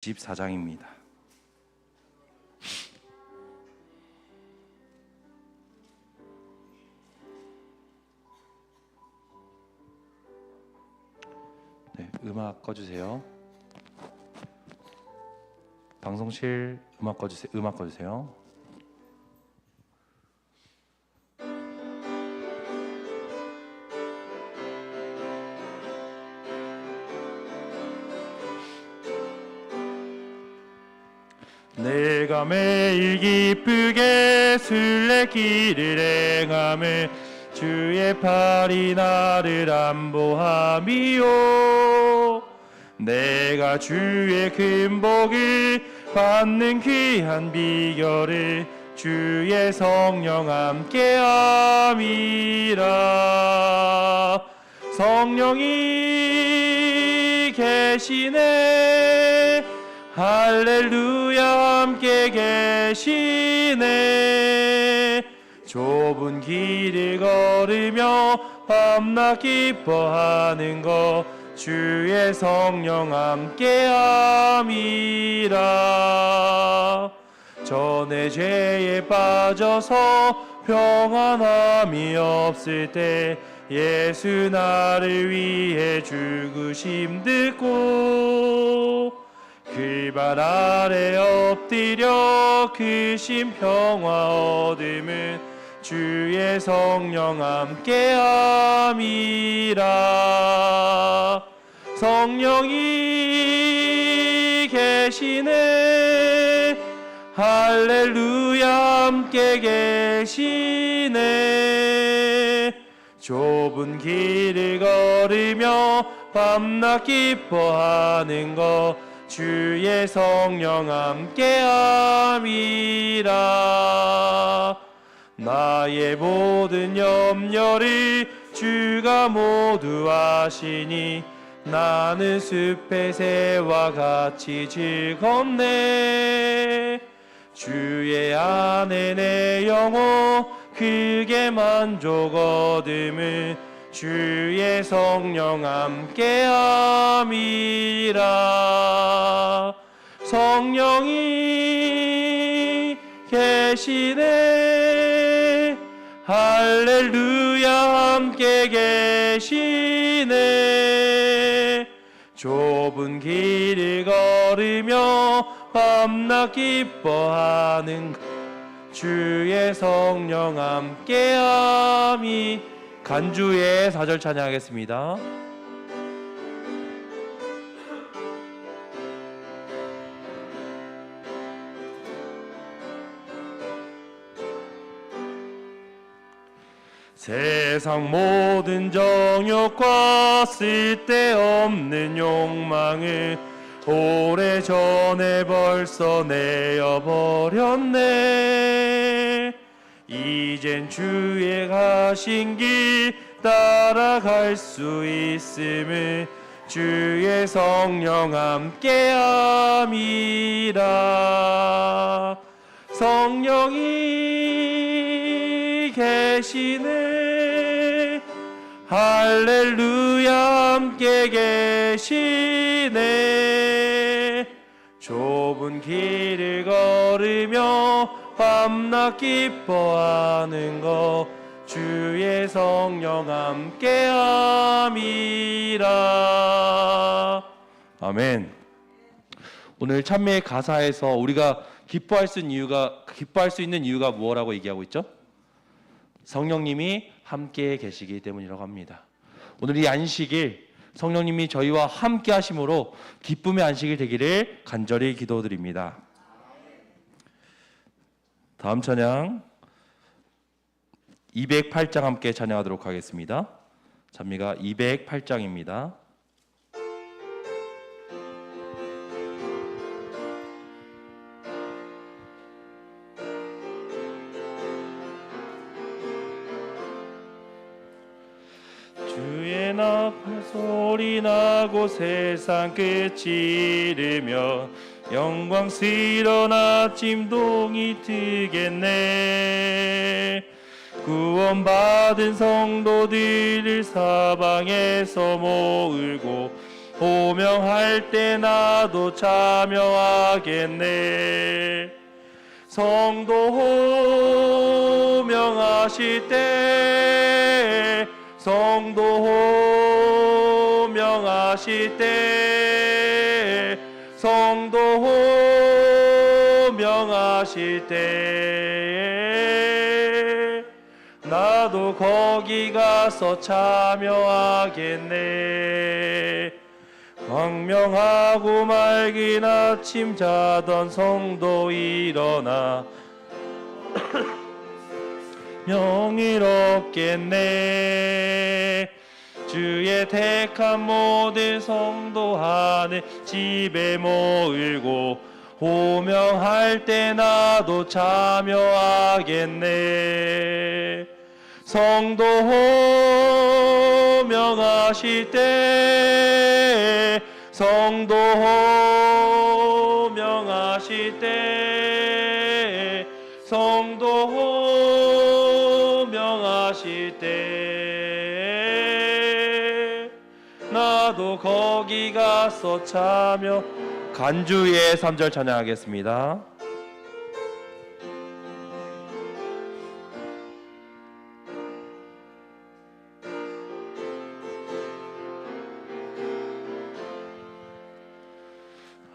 24장입니다. 네, 음악 꺼주세요. 방송실 음악 꺼주세요. 내가 매일 기쁘게 순례길을 행하며 주의 팔이 나를 안보함이요, 내가 주의 큰 복을 받는 귀한 비결을 주의 성령 함께함이라. 성령이 계시네, 할렐루야, 함께 계시네. 좁은 길을 걸으며 밤낮 기뻐하는 것 주의 성령 함께함이라. 전에 죄에 빠져서 평안함이 없을 때 예수 나를 위해 죽으심 듣고 그 발 아래 엎드려 크신 평화 얻음은 주의 성령 함께함이라. 성령이 계시네, 할렐루야, 함께 계시네. 좁은 길을 걸으며 밤낮 기뻐하는 것 주의 성령 함께함이라. 나의 모든 염려를 주가 모두 아시니 나는 숲의 새와 같이 즐겁네. 주의 안에 내 영혼 크게 만족 얻음은 주의 성령 함께함이라. 성령이 계시네, 할렐루야, 함께 계시네. 좁은 길을 걸으며 밤낮 기뻐하는 주의 성령 함께함이. 간주의 4절 찬양하겠습니다. 세상 모든 정욕과 쓸데없는 욕망을 오래전에 벌써 내어버렸네. 이젠 주의 가신 길 따라갈 수 있음을 주의 성령 함께함이라. 성령이 계시네, 할렐루야, 함께 계시네. 좁은 길을 걸으며 밤낮 기뻐하는 것 주의 성령 함께함이라. 아멘. 오늘 찬미의 가사에서 우리가 기뻐할 수 있는 이유가 무엇이라고 얘기하고 있죠? 성령님이 함께 계시기 때문이라고 합니다. 오늘 이 안식일 성령님이 저희와 함께 하심으로 기쁨의 안식일 되기를 간절히 기도드립니다. 다음 찬양 208장 함께 찬양하도록 하겠습니다. 찬미가 208장입니다. 주의 나팔 소리 나고 세상 끝이 이르며 영광스러운 아침 동이 트겠네. 구원받은 성도들을 사방에서 모으고 호명할 때 나도 참여하겠네. 성도 호명하실 때, 성도 호명하실 때, 성도 호명하실 때 나도 거기 가서 참여하겠네. 광명하고 맑은 아침 자던 성도 일어나 명의롭겠네. 주의 택한 모든 성도 하늘 집에 모이고 호명할 때 나도 참여하겠네. 성도 호명하실 때, 성도 호명하실 때, 성도 호명하실 때 나도 거기 가서 참여. 간주의 3절 찬양하겠습니다.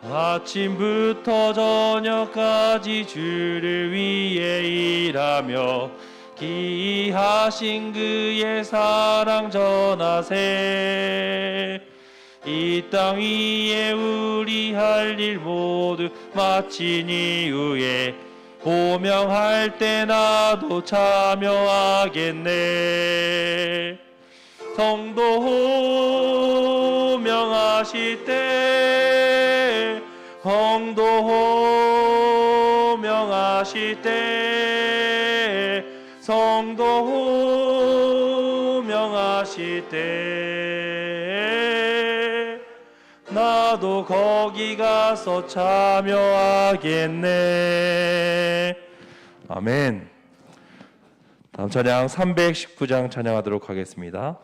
아침부터 저녁까지 주를 위해 일하며 기이하신 그의 사랑 전하세. 이 땅 위에 우리 할 일 모두 마친 이후에 호명할 때 나도 참여하겠네. 성도 호명하실 때, 성도 호명하실 때, 성도 호명하실 때 나도 거기 가서 참여하겠네. 아멘. 다음 찬양 319장 찬양하도록 하겠습니다.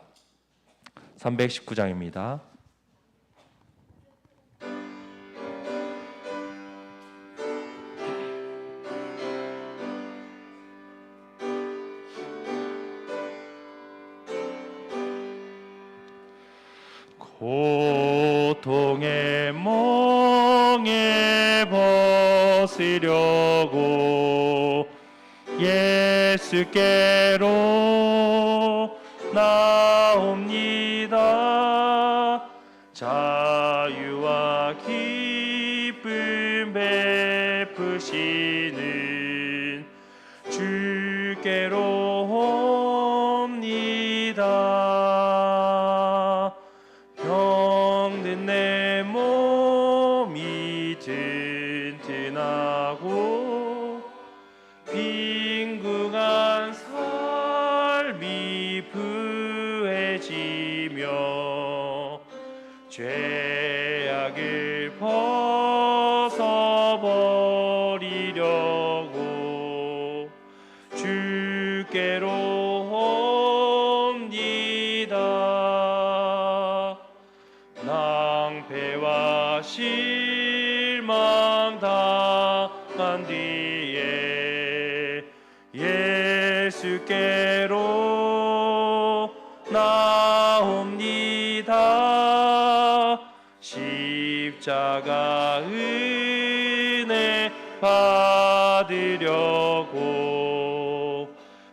319장입니다. 고통의 멍에 벗으려고 예수께로 나옵니다. 자유와 기쁨 베푸시는 주께로 옵니다. 병든 내 몸이 튼튼하고 빈궁한 삶이 부해지며 죄악을 벗어버리려고 주께로 옵니다. 낭패와 실망 당한 뒤에 예수께로 나옵니다. 십자가 은혜 받으려고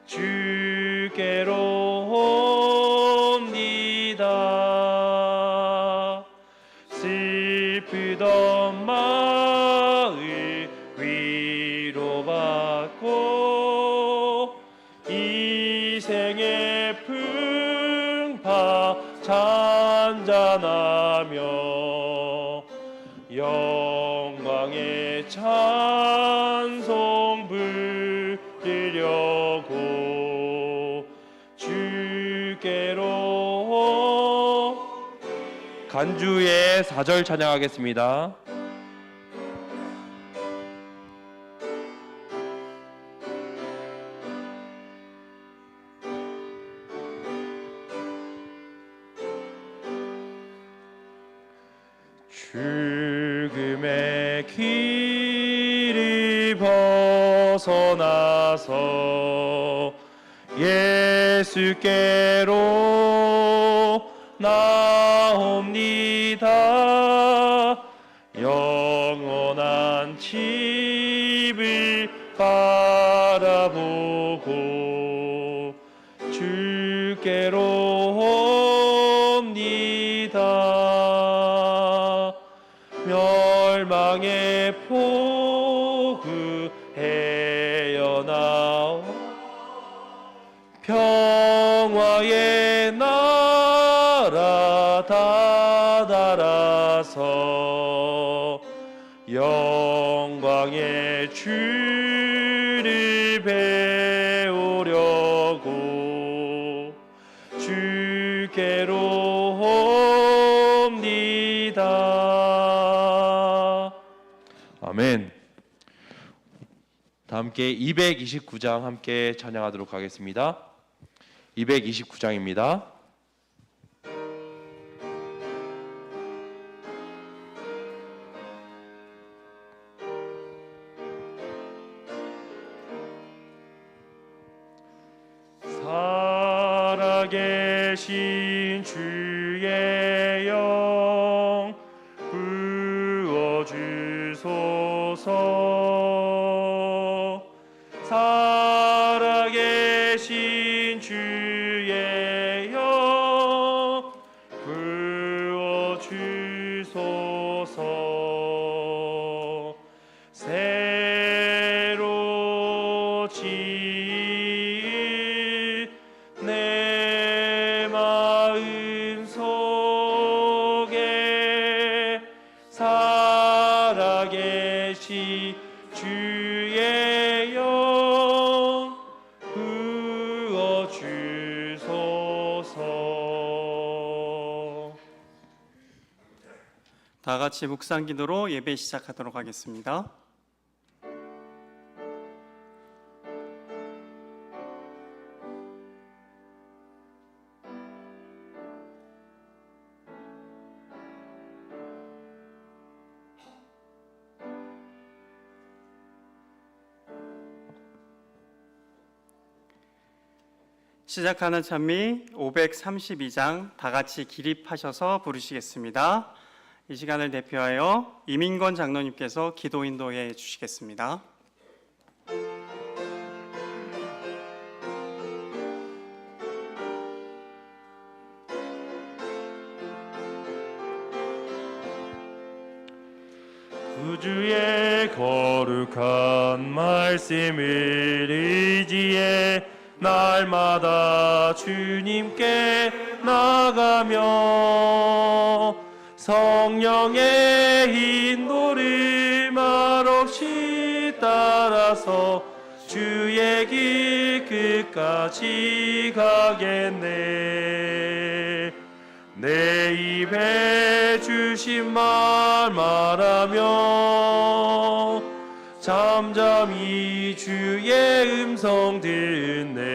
주께로 옵니다. 슬프던 마음 위로받고 이 생의 풍파 잔잔하며 영광의 찬송 부르려고 주께로. 간주의 4절 찬양하겠습니다. 죽음의 길을 벗어나서 예수께로 나옵니다. 영원한 집을 바라보고 주께로 옵니다. 멸망의 폭우 헤어나와 평화의 나라 다다라서 영광의 주를 배우려고 주께로 옵니다. 아멘. 다 함께 229장 함께 찬양하도록 하겠습니다. 229장입니다. 살아계신 주의 영 부어주소서. 살아계신 주의 영 부어주소서. 새로 지은 내 마음 속에 살아계신 주의 영 부어주소서. 다 같이 묵상 기도로 예배 시작하도록 하겠습니다. 시작하는 찬미 532장 다 같이 기립하셔서 부르시겠습니다. 이 시간을 대표하여 이민건 장로님께서 기도 인도해 주시겠습니다. 구주의 거룩한 말씀을 의지해 날마다 주님께 나가며 성령의 인도를 말없이 따라서 주의 길 끝까지 가겠네. 내 입에 주신 말 말하며 잠잠히 주의 음성 듣네.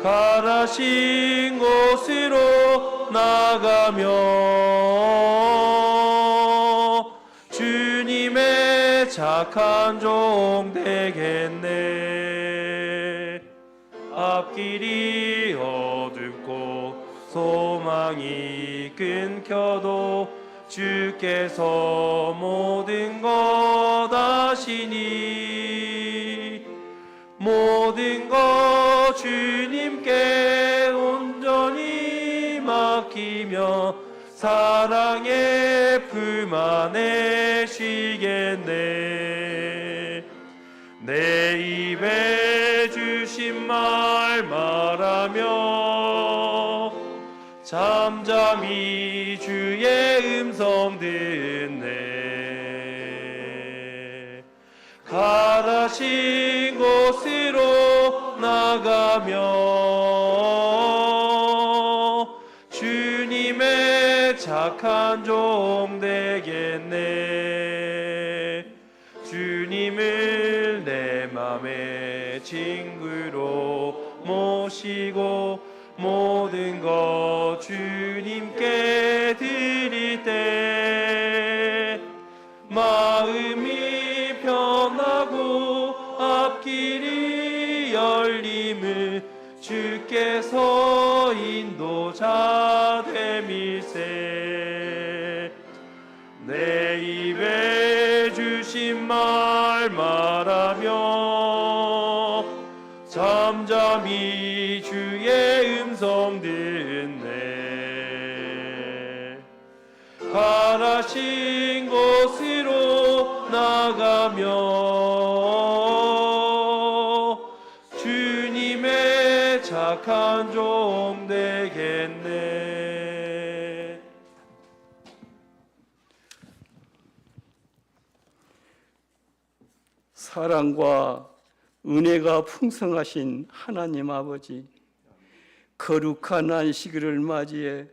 가라신 곳으로 나가며 주님의 착한 종 되겠네. 앞길이 어둡고 소망이 끊겨도 주께서 모든 것 아시니 모든 것 주님께 온전히 맡기며 사랑의 품 안에 쉬겠네. 내 입에 주신 말 말하며 잠잠히 주의 음성 듣네. 가라신 곳으로 나가며 주님의 착한 종 되겠네. 주님을 내 맘의 친구로 모시고 모든 것 주님께 길이 열림을 주께서 인도자 됨일세. 내 입에 주신 말 말하며 잠잠히 주의 음성 듣네. 가라신 곳으로 나가며 주님의 착한 종 되겠네. 사랑과 은혜가 풍성하신 하나님 아버지, 거룩한 안식일을 맞이해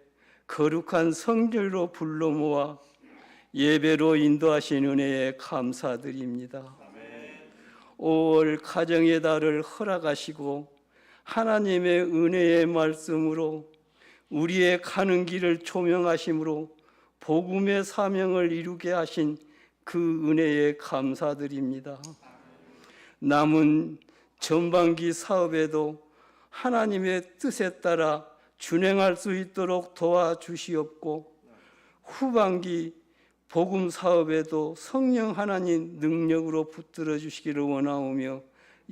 거룩한 성결로 불러 모아 예배로 인도하신 은혜에 감사드립니다. 5월 가정의 달을 허락하시고 하나님의 은혜의 말씀으로 우리의 가는 길을 조명하심으로 복음의 사명을 이루게 하신 그 은혜에 감사드립니다. 남은 전반기 사업에도 하나님의 뜻에 따라 준행할 수 있도록 도와주시옵고, 후반기 복음 사업에도 성령 하나님 능력으로 붙들어 주시기를 원하오며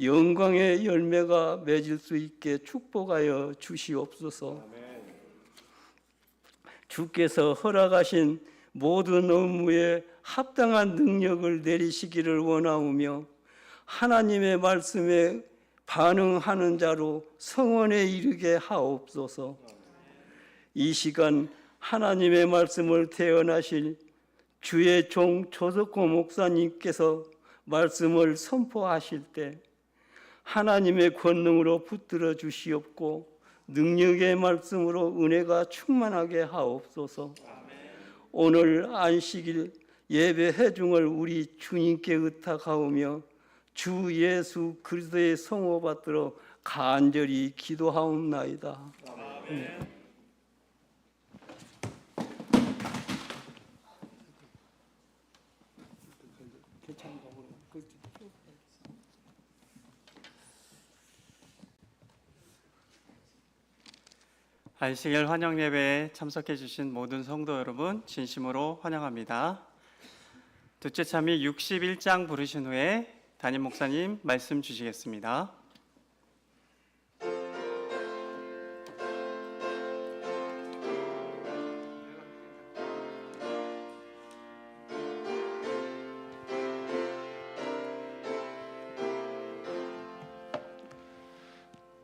영광의 열매가 맺을 수 있게 축복하여 주시옵소서. 주께서 허락하신 모든 업무에 합당한 능력을 내리시기를 원하오며 하나님의 말씀에 반응하는 자로 성원에 이르게 하옵소서. 이 시간 하나님의 말씀을 대언하실 주의 종 조석호 목사님께서 말씀을 선포하실 때 하나님의 권능으로 붙들어 주시옵고 능력의 말씀으로 은혜가 충만하게 하옵소서. 오늘 안식일 예배 회중을 우리 주님께 의탁하오며 주 예수 그리스도의 성호 받들어 간절히 기도하옵나이다. 안식일 환영 예배에 참석해 주신 모든 성도 여러분 진심으로 환영합니다. 둘째 참이 61장 부르신 후에 담임 목사님 말씀 주시겠습니다.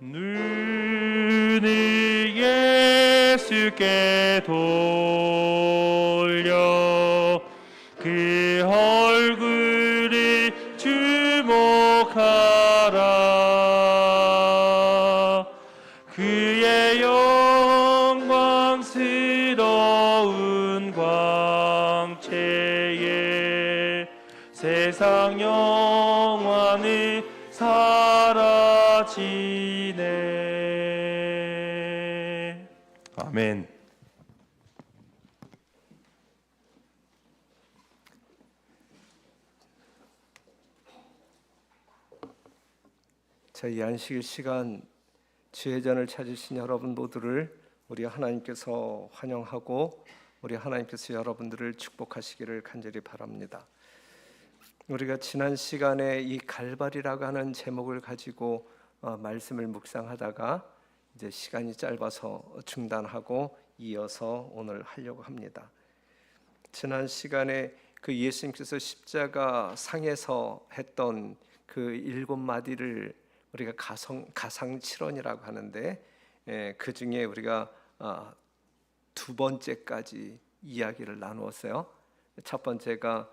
눈을 예수께 돌려 그 얼굴을 주목하라. 그의 영광스러운 광채에 세상 영광은 사라지네. 아멘. 저희 안식일 시간 주의 전을 찾으신 여러분 모두를 우리 하나님께서 환영하고 우리 하나님께서 여러분들을 축복하시기를 간절히 바랍니다. 우리가 지난 시간에 이 갈발이라고 하는 제목을 가지고 말씀을 묵상하다가 이제 시간이 짧아서 중단하고 이어서 오늘 하려고 합니다. 지난 시간에 그 예수님께서 십자가 상에서 했던 그 7마디를 우리가 가상칠언이라고 하는데 그 중에 우리가 두 번째까지 이야기를 나누었어요. 첫 번째가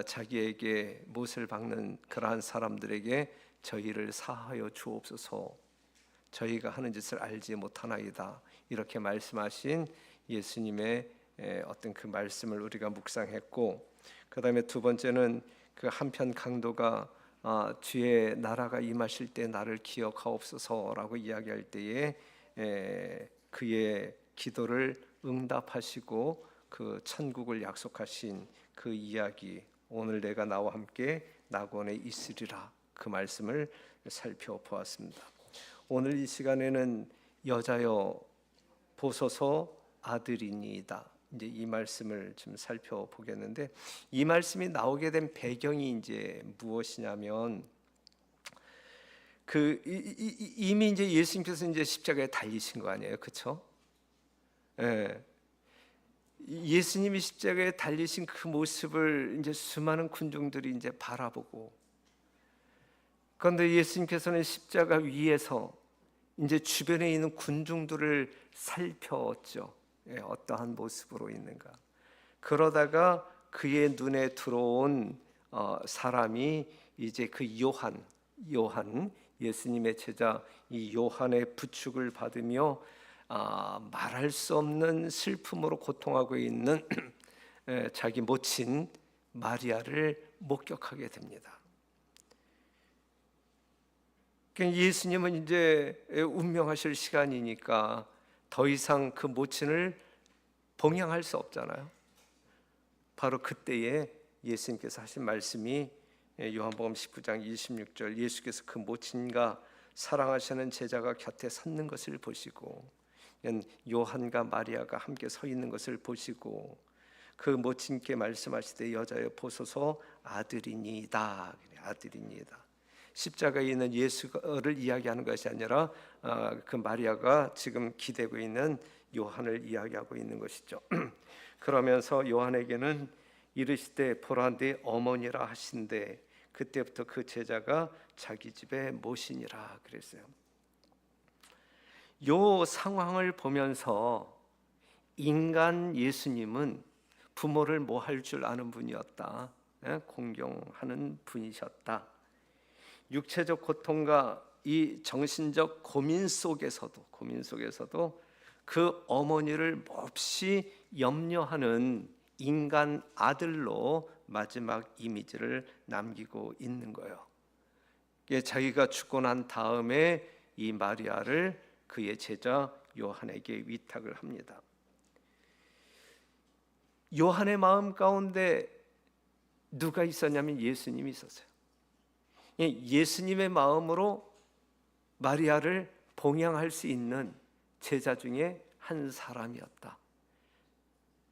자기에게 못을 박는 그러한 사람들에게 저희를 사하여 주옵소서, 저희가 하는 짓을 알지 못하나이다, 이렇게 말씀하신 예수님의 어떤 그 말씀을 우리가 묵상했고, 그 다음에 두 번째는 그 한편 강도가 주의 나라가 임하실 때 나를 기억하옵소서라고 이야기할 때에 그의 기도를 응답하시고 그 천국을 약속하신 그 이야기, 오늘 내가 나와 함께 낙원에 있으리라, 그 말씀을 살펴보았습니다. 오늘 이 시간에는 여자여 보소서 아들이니이다. 이제 이 말씀을 좀 살펴보겠는데, 이 말씀이 나오게 된 배경이 이제 무엇이냐면, 이미 이제 예수님께서 이제 십자가에 달리신 거 아니에요, 그렇죠? 예. 예수님이 십자가에 달리신 그 모습을 이제 수많은 군중들이 이제 바라보고, 그런데 예수님께서는 십자가 위에서 이제 주변에 있는 군중들을 살펴었죠. 예, 어떠한 모습으로 있는가. 그러다가 그의 눈에 들어온 사람이 이제 그 요한, 예수님의 제자 이 요한의 부축을 받으며 말할 수 없는 슬픔으로 고통하고 있는 자기 모친 마리아를 목격하게 됩니다. 예수님은 이제 운명하실 시간이니까 더 이상 그 모친을 봉양할 수 없잖아요. 바로 그때에 예수님께서 하신 말씀이 요한복음 19장 26절, 예수께서 그 모친과 사랑하시는 제자가 곁에 섰는 것을 보시고, 요한과 마리아가 함께 서 있는 것을 보시고, 그 모친께 말씀하시되 여자여 보소서 아들이니이다. 아들이니이다. 십자가에 있는 예수를 이야기하는 것이 아니라 그 마리아가 지금 기대고 있는 요한을 이야기하고 있는 것이죠. 그러면서 요한에게는 이르시되 보라 네 어머니라 하신대, 그때부터 그 제자가 자기 집에 모시니라 그랬어요. 요 상황을 보면서 인간 예수님은 부모를 뭐 할 줄 아는 분이었다, 공경하는 분이셨다. 육체적 고통과 이 정신적 고민 속에서도 그 어머니를 몹시 염려하는 인간 아들로 마지막 이미지를 남기고 있는 거예요. 자기가 죽고 난 다음에 이 마리아를 그의 제자 요한에게 위탁을 합니다. 요한의 마음 가운데 누가 있었냐면 예수님이 있었어요. 예수님의 마음으로 마리아를 봉양할 수 있는 제자 중에 한 사람이었다.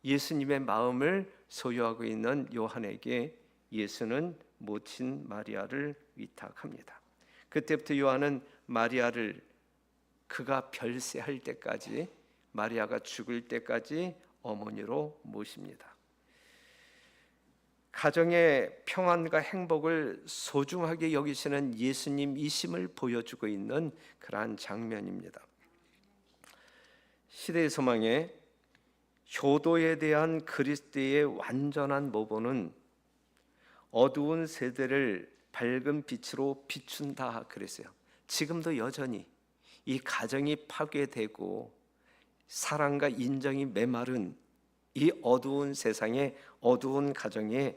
예수님의 마음을 소유하고 있는 요한에게 예수는 모친 마리아를 위탁합니다. 그때부터 요한은 마리아를 그가 별세할 때까지, 마리아가 죽을 때까지 어머니로 모십니다. 가정의 평안과 행복을 소중하게 여기시는 예수님이심을 보여주고 있는 그러한 장면입니다. 시대의 소망에 효도에 대한 그리스도의 완전한 모본은 어두운 세대를 밝은 빛으로 비춘다 그랬어요. 지금도 여전히 이 가정이 파괴되고 사랑과 인정이 메마른 이 어두운 세상에, 어두운 가정에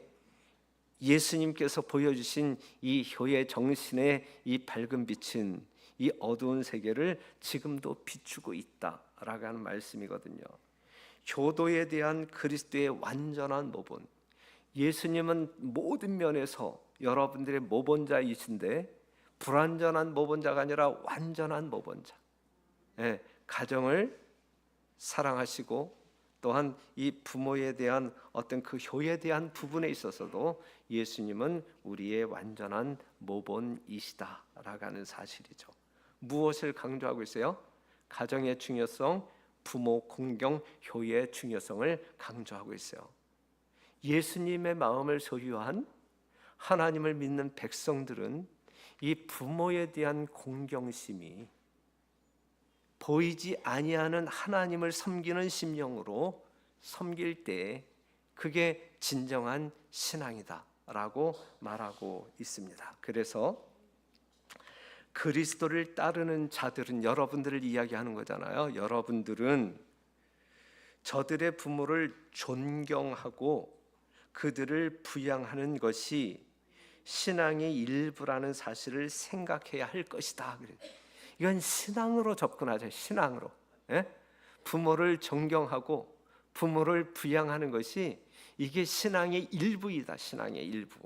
예수님께서 보여주신 이 효의 정신의 이 밝은 빛은 이 어두운 세계를 지금도 비추고 있다라고 하는 말씀이거든요. 효도에 대한 그리스도의 완전한 모본, 예수님은 모든 면에서 여러분들의 모본자이신데 불완전한 모본자가 아니라 완전한 모본자. 가정을 사랑하시고 또한 이 부모에 대한 어떤 그 효에 대한 부분에 있어서도 예수님은 우리의 완전한 모본이시다라고 하는 사실이죠. 무엇을 강조하고 있어요? 가정의 중요성, 부모 공경, 효의 중요성을 강조하고 있어요. 예수님의 마음을 소유한 하나님을 믿는 백성들은 이 부모에 대한 공경심이 보이지 아니하는 하나님을 섬기는 심령으로 섬길 때 그게 진정한 신앙이다라고 말하고 있습니다. 그래서 그리스도를 따르는 자들은, 여러분들을 이야기하는 거잖아요. 여러분들은 저들의 부모를 존경하고 그들을 부양하는 것이 신앙의 일부라는 사실을 생각해야 할 것이다. 이건 신앙으로 접근하자. 신앙으로. 부모를 존경하고 부모를 부양하는 것이 이게 신앙의 일부이다. 신앙의 일부.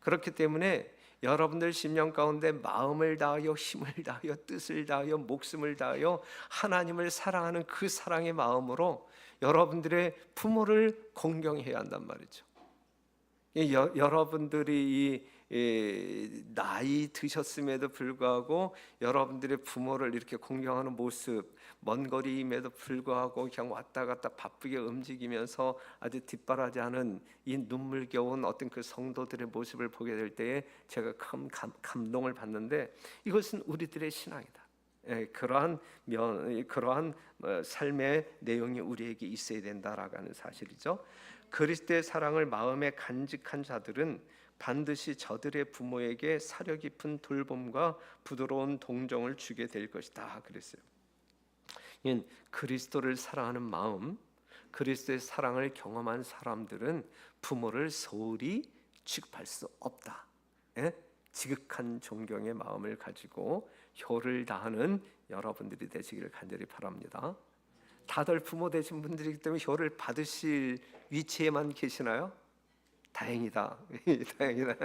그렇기 때문에 여러분들 심령 가운데 마음을 다하여 힘을 다하여 뜻을 다하여 목숨을 다하여 하나님을 사랑하는 그 사랑의 마음으로 여러분들의 부모를 공경해야 한단 말이죠. 여러분들이 나이 드셨음에도 불구하고 여러분들의 부모를 이렇게 공경하는 모습, 먼 거리임에도 불구하고 그냥 왔다 갔다 바쁘게 움직이면서 아주 뒷바라지하는 이 눈물겨운 어떤 그 성도들의 모습을 보게 될 때에 제가 큰 감동을 받는데, 이것은 우리들의 신앙이다. 그러한 삶의 내용이 우리에게 있어야 된다라고 하는 사실이죠. 그리스도의 사랑을 마음에 간직한 자들은 반드시 저들의 부모에게 사려 깊은 돌봄과 부드러운 동정을 주게 될 것이다 그랬어요. 그리스도를 사랑하는 마음, 그리스도의 사랑을 경험한 사람들은 부모를 소홀히 취급할 수 없다. 지극한 존경의 마음을 가지고 효를 다하는 여러분들이 되시기를 간절히 바랍니다. 다들 부모 되신 분들이기 때문에 효를 받으실 위치에만 계시나요? 다행이다. 다행이다.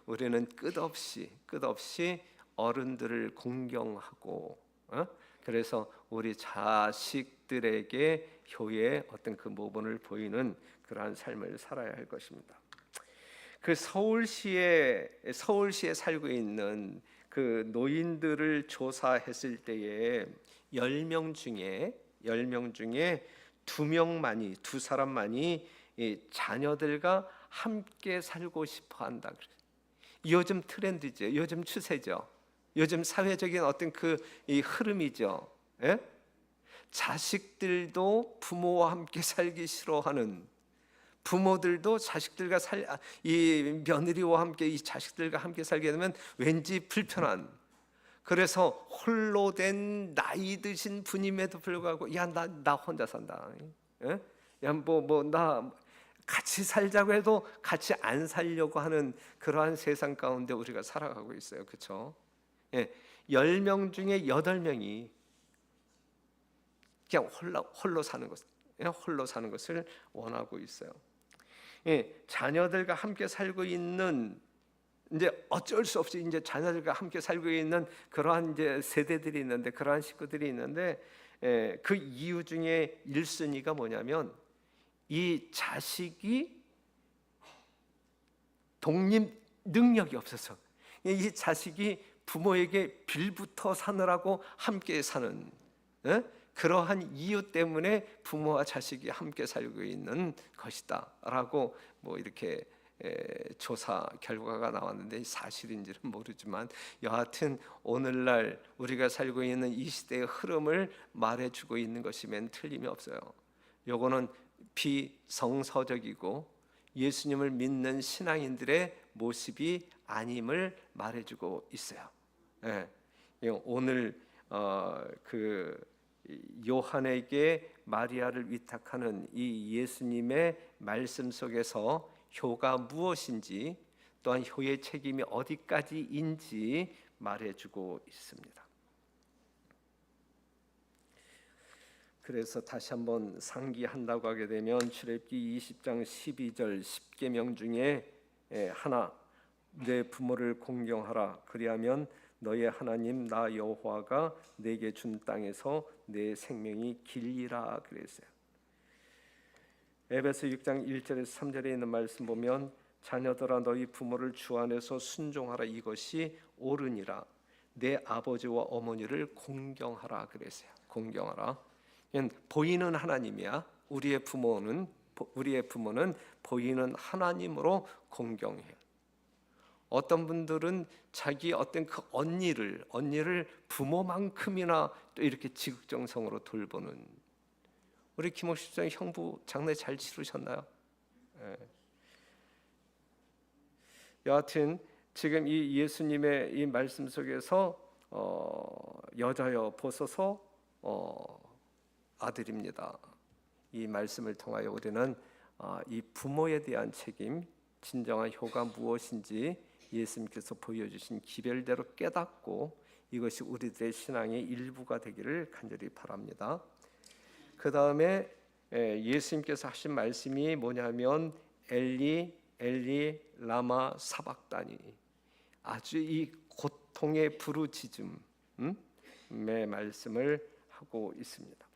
우리는 끝없이 어른들을 공경하고, 그래서 우리 자식들에게 효의 어떤 그 모범을 보이는 그러한 삶을 살아야 할 것입니다. 그 서울시에 살고 있는 그 노인들을 조사했을 때에 10명 중에 2 사람만이 이 자녀들과 함께 살고 싶어 한다. 요즘 트렌드죠. 요즘 추세죠. 요즘 사회적인 어떤 이 흐름이죠. 자식들도 부모와 함께 살기 싫어하는, 부모들도 자식들과 이 며느리와 함께 이 자식들과 함께 살게 되면 왠지 불편한, 그래서 홀로 된 나이 드신 분임에도 불구하고 나 혼자 산다. 나 같이 살자고 해도 같이 안 살려고 하는 그러한 세상 가운데 우리가 살아가고 있어요. 그렇죠? 10명 중에 8명이 그냥 홀로 사는 것을 원하고 있어요. 자녀들과 함께 살고 있는, 이제 어쩔 수 없이 이제 자녀들과 함께 살고 있는 그러한 이제 세대들이 있는데, 그러한 식구들이 있는데, 그 이유 중에 1순위가 뭐냐면 이 자식이 독립 능력이 없어서, 이 자식이 부모에게 빌부터 사느라고 함께 사는, 그러한 이유 때문에 부모와 자식이 함께 살고 있는 것이다라고 뭐 이렇게 조사 결과가 나왔는데 사실인지는 모르지만, 여하튼 오늘날 우리가 살고 있는 이 시대의 흐름을 말해주고 있는 것이면 틀림이 없어요. 요거는 비성서적이고 예수님을 믿는 신앙인들의 모습이 아님을 말해주고 있어요. 오늘 그 요한에게 마리아를 위탁하는 이 예수님의 말씀 속에서 효가 무엇인지, 또한 효의 책임이 어디까지인지 말해주고 있습니다. 그래서 다시 한번 상기한다고 하게 되면 출애굽기 20장 12절 10계명 중에 하나, 내 부모를 공경하라, 그리하면 너의 하나님 나 여호와가 내게 준 땅에서 내 생명이 길리라 그랬어요. 에베소 6장 1절에서 3절에 있는 말씀 보면, 자녀들아 너희 부모를 주 안에서 순종하라, 이것이 옳으니라. 내 아버지와 어머니를 공경하라 그랬어요. 공경하라. 보이는 하나님이야. 우리의 부모는 보이는 하나님으로 공경해요. 어떤 분들은 자기 어떤 그 언니를 부모만큼이나 또 이렇게 지극정성으로 돌보는, 우리 김옥식 집사님 형부 장례 잘 치르셨나요? 여하튼 지금 이 예수님의 이 말씀 속에서 여자여 보소서 아들입니다. 이 말씀을 통하여 우리는 이 부모에 대한 책임, 진정한 효가 무엇인지 예수님께서 보여주신 기별대로 깨닫고 이것이 우리들의 신앙의 일부가 되기를 간절히 바랍니다. 그 다음에 예수님께서 하신 말씀이 뭐냐면 엘리 엘리 라마 사박다니. 아주 이 고통의 부르짖음의 말씀을 하고 있습니다.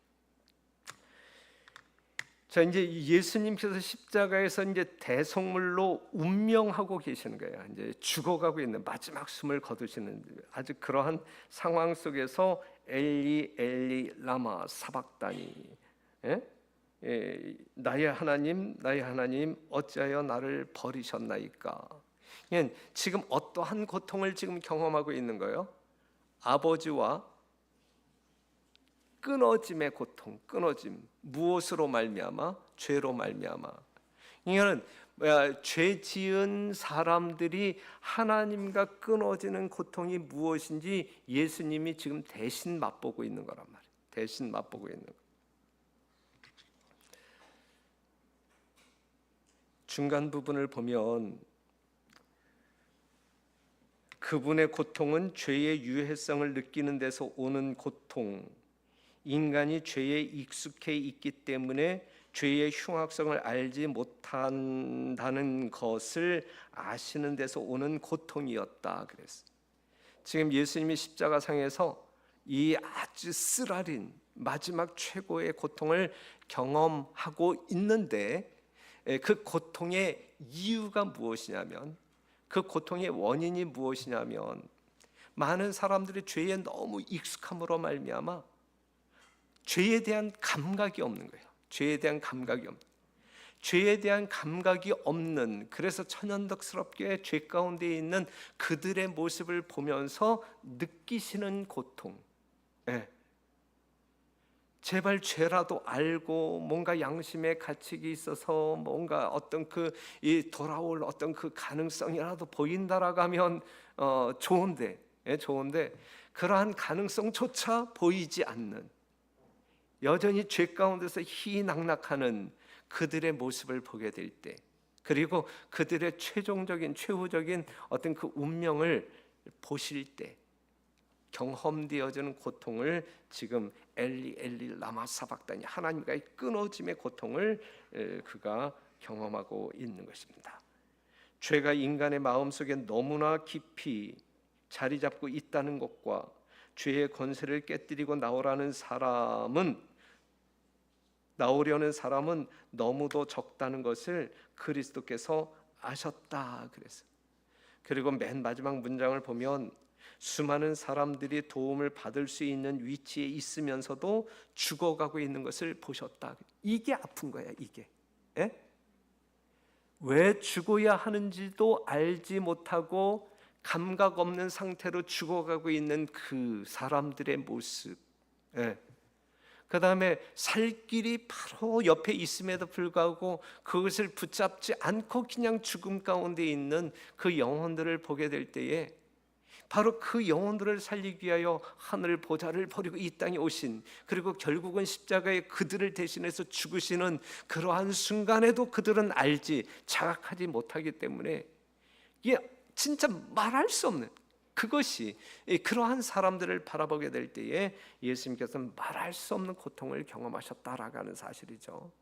자, 이제 예수님께서 십자가에서 이제 대속물로 운명하고 계시는 거예요. 이제 죽어가고 있는 마지막 숨을 거두시는 아주 그러한 상황 속에서 엘리 엘리 라마 사박다니. 나의 하나님 어찌하여 나를 버리셨나이까. 지금 어떠한 고통을 지금 경험하고 있는 거예요? 아버지와 끊어짐의 고통, 끊어짐. 무엇으로 말미암아? 죄로 말미암아. 이거는 죄 지은 사람들이 하나님과 끊어지는 고통이 무엇인지 예수님이 지금 대신 맛보고 있는 거란 말이에요. 대신 맛보고 있는 거. 중간 부분을 보면 그분의 고통은 죄의 유해성을 느끼는 데서 오는 고통, 인간이 죄에 익숙해 있기 때문에 죄의 흉악성을 알지 못한다는 것을 아시는 데서 오는 고통이었다 그랬어. 지금 예수님이 십자가상에서 이 아주 쓰라린 마지막 최고의 고통을 경험하고 있는데 그 고통의 이유가 무엇이냐면, 그 고통의 원인이 무엇이냐면 많은 사람들이 죄에 너무 익숙함으로 말미암아 죄에 대한 감각이 없는 거예요. 죄에 대한 감각이 없는. 죄에 대한 감각이 없는, 그래서 천연덕스럽게 죄 가운데 있는 그들의 모습을 보면서 느끼시는 고통. 제발 죄라도 알고 뭔가 양심의 가책이 있어서 뭔가 어떤 이 돌아올 어떤 그 가능성이라도 보인다라고 하면 좋은데 그러한 가능성조차 보이지 않는, 여전히 죄 가운데서 희낙낙하는 그들의 모습을 보게 될 때, 그리고 그들의 최후적인 어떤 그 운명을 보실 때 경험되어지는 고통을 지금 엘리 엘리 라마 사박다니, 하나님과의 끊어짐의 고통을 그가 경험하고 있는 것입니다. 죄가 인간의 마음속에 너무나 깊이 자리 잡고 있다는 것과 죄의 권세를 깨뜨리고 나오려는 사람은 너무도 적다는 것을 그리스도께서 아셨다 그랬어요. 그리고 맨 마지막 문장을 보면 수많은 사람들이 도움을 받을 수 있는 위치에 있으면서도 죽어가고 있는 것을 보셨다. 이게 아픈 거야, 이게. 왜 죽어야 하는지도 알지 못하고 감각 없는 상태로 죽어가고 있는 그 사람들의 모습. 그 다음에 살 길이 바로 옆에 있음에도 불구하고 그것을 붙잡지 않고 그냥 죽음 가운데 있는 그 영혼들을 보게 될 때에, 바로 그 영혼들을 살리기 위하여 하늘 보좌를 버리고 이 땅에 오신, 그리고 결국은 십자가에 그들을 대신해서 죽으시는 그러한 순간에도 그들은 알지 자각하지 못하기 때문에 이게 진짜 말할 수 없는, 그것이 그러한 사람들을 바라보게 될 때에 예수님께서는 말할 수 없는 고통을 경험하셨다라고 하는 사실이죠.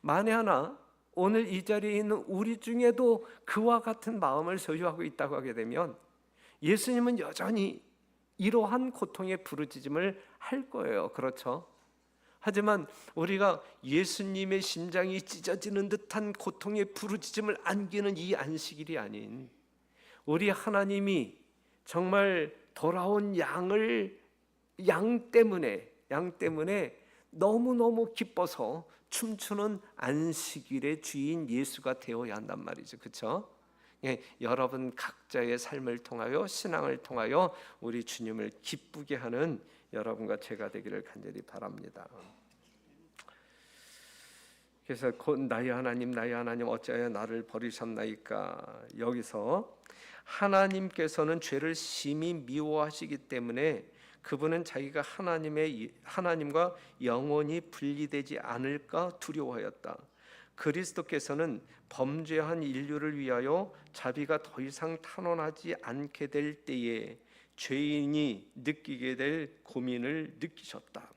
만에 하나 오늘 이 자리에 있는 우리 중에도 그와 같은 마음을 소유하고 있다고 하게 되면 예수님은 여전히 이러한 고통의 부르짖음을 할 거예요. 그렇죠? 하지만 우리가 예수님의 심장이 찢어지는 듯한 고통의 부르짖음을 안기는 이 안식일이 아닌, 우리 하나님이 정말 돌아온 양 때문에 너무너무 기뻐서 춤추는 안식일의 주인 예수가 되어야 한단 말이죠. 그렇죠? 여러분 각자의 삶을 통하여, 신앙을 통하여 우리 주님을 기쁘게 하는 여러분과 제가 되기를 간절히 바랍니다. 그래서 곧 나의 하나님 어찌하여 나를 버리셨나이까. 여기서 하나님께서는 죄를 심히 미워하시기 때문에 그분은 자기가 하나님과 영원히 분리되지 않을까 두려워하였다. 그리스도께서는 범죄한 인류를 위하여 자비가 더 이상 탄원하지 않게 될 때에 죄인이 느끼게 될 고민을 느끼셨다.